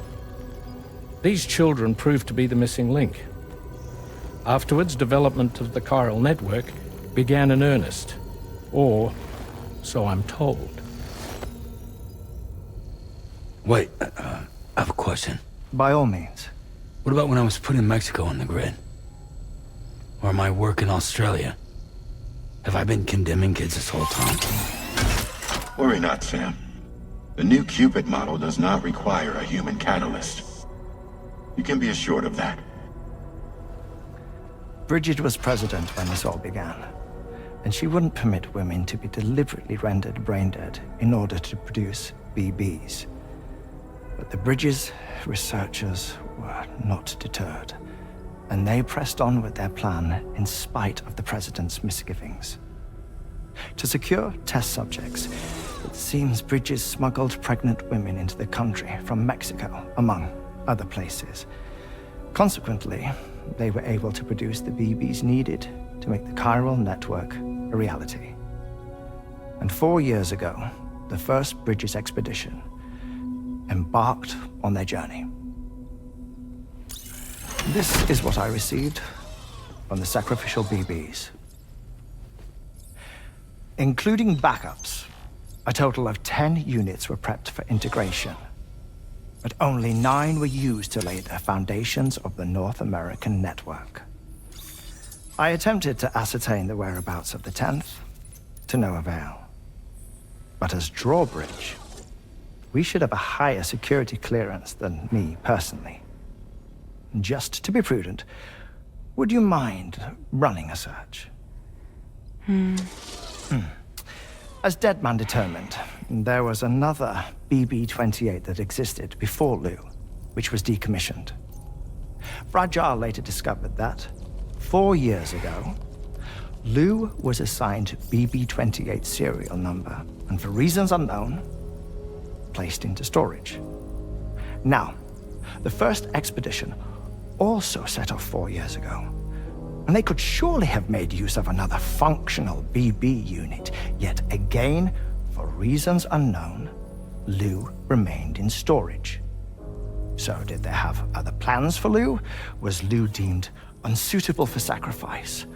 These children proved to be the missing link. Afterwards, development of the chiral network began in earnest, or so I'm told. Wait, I have a question. By all means. What about when I was putting Mexico on the grid? Or my work in Australia? Have I been condemning kids this whole time? Worry not, Sam. The new Cupid model does not require a human catalyst. You can be assured of that. Bridget was president when this all began, and she wouldn't permit women to be deliberately rendered brain-dead in order to produce BBs. But the Bridges researchers were not deterred, and they pressed on with their plan in spite of the president's misgivings. To secure test subjects, it seems Bridges smuggled pregnant women into the country from Mexico, among other places. Consequently, they were able to produce the BBs needed to make the chiral network a reality. And 4 years ago, the first Bridges expedition embarked on their journey. This is what I received from the sacrificial BBs. Including backups, a total of 10 units were prepped for integration, but only 9 were used to lay the foundations of the North American network. I attempted to ascertain the whereabouts of the 10th, to no avail. But as drawbridge, we should have a higher security clearance than me personally. Just to be prudent, would you mind running a search? As Deadman determined, there was another BB-28 that existed before Lou, which was decommissioned. Fragile later discovered that, 4 years ago, Lou was assigned BB-28 serial number, and for reasons unknown, placed into storage. Now, the first expedition also set off 4 years ago, and they could surely have made use of another functional BB unit, yet again, for reasons unknown, Lou remained in storage. So did they have other plans for Lou? Was Lou deemed unsuitable for sacrifice?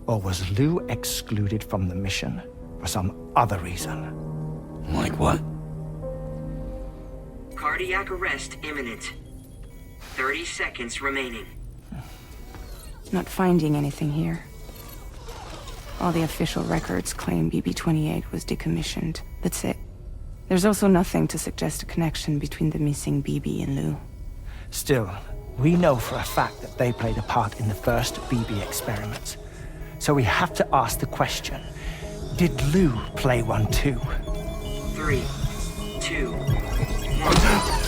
Or was Lou excluded from the mission for some other reason? Like what? Cardiac arrest imminent. 30 seconds remaining. Not finding anything here. All the official records claim BB-28 was decommissioned. That's it. There's also nothing to suggest a connection between the missing BB and Lou. Still, we know for a fact that they played a part in the first BB experiments. So we have to ask the question, did Lou play one too? 3, 2, 1.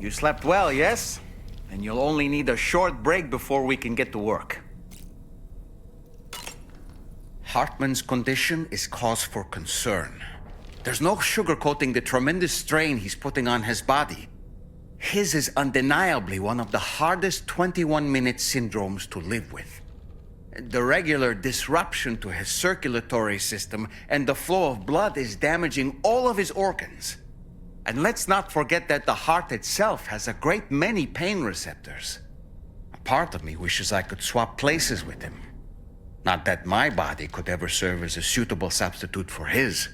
You slept well, yes? And you'll only need a short break before we can get to work. Hartman's condition is cause for concern. There's no sugarcoating the tremendous strain he's putting on his body. His is undeniably one of the hardest 21-minute syndromes to live with. The regular disruption to his circulatory system and the flow of blood is damaging all of his organs. And let's not forget that the heart itself has a great many pain receptors. A part of me wishes I could swap places with him. Not that my body could ever serve as a suitable substitute for his.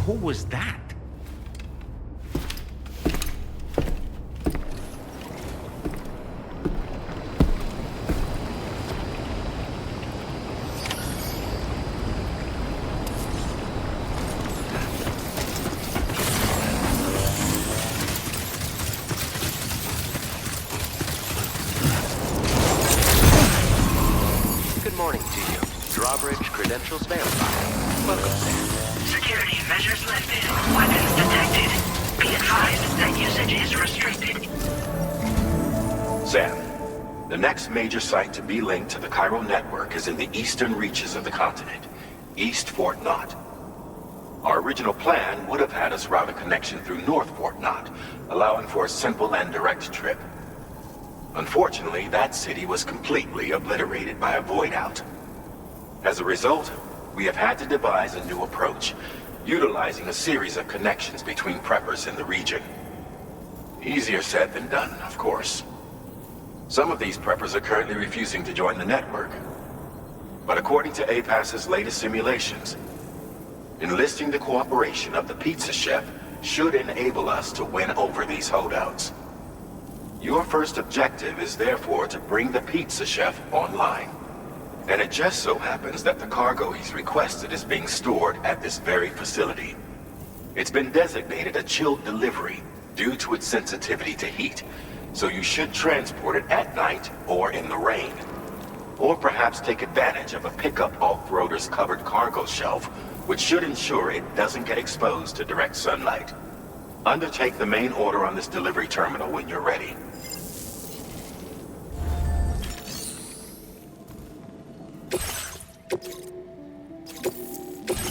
Who was that? Good morning to you. Drawbridge credentials verified. Welcome, Sam. Security measures lifted. Weapons detected. Be advised that usage is restricted. Sam, the next major site to be linked to the chiral network is in the eastern reaches of the continent, East Fort Knott. Our original plan would have had us route a connection through Northport Knot, allowing for a simple and direct trip. Unfortunately, that city was completely obliterated by a void out. As a result, we have had to devise a new approach, utilizing a series of connections between preppers in the region. Easier said than done, of course. Some of these preppers are currently refusing to join the network. But according to APAS's latest simulations, enlisting the cooperation of the pizza chef should enable us to win over these holdouts. Your first objective is therefore to bring the pizza chef online. And it just so happens that the cargo he's requested is being stored at this very facility. It's been designated a chilled delivery due to its sensitivity to heat, so you should transport it at night or in the rain. Or perhaps take advantage of a pickup off-roader's covered cargo shelf, which should ensure it doesn't get exposed to direct sunlight. Undertake the main order on this delivery terminal when you're ready.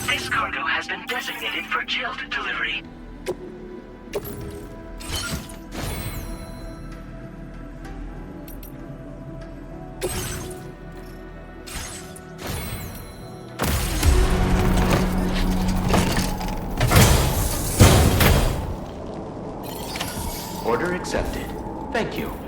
This cargo has been designated for chilled delivery. Order accepted. Thank you.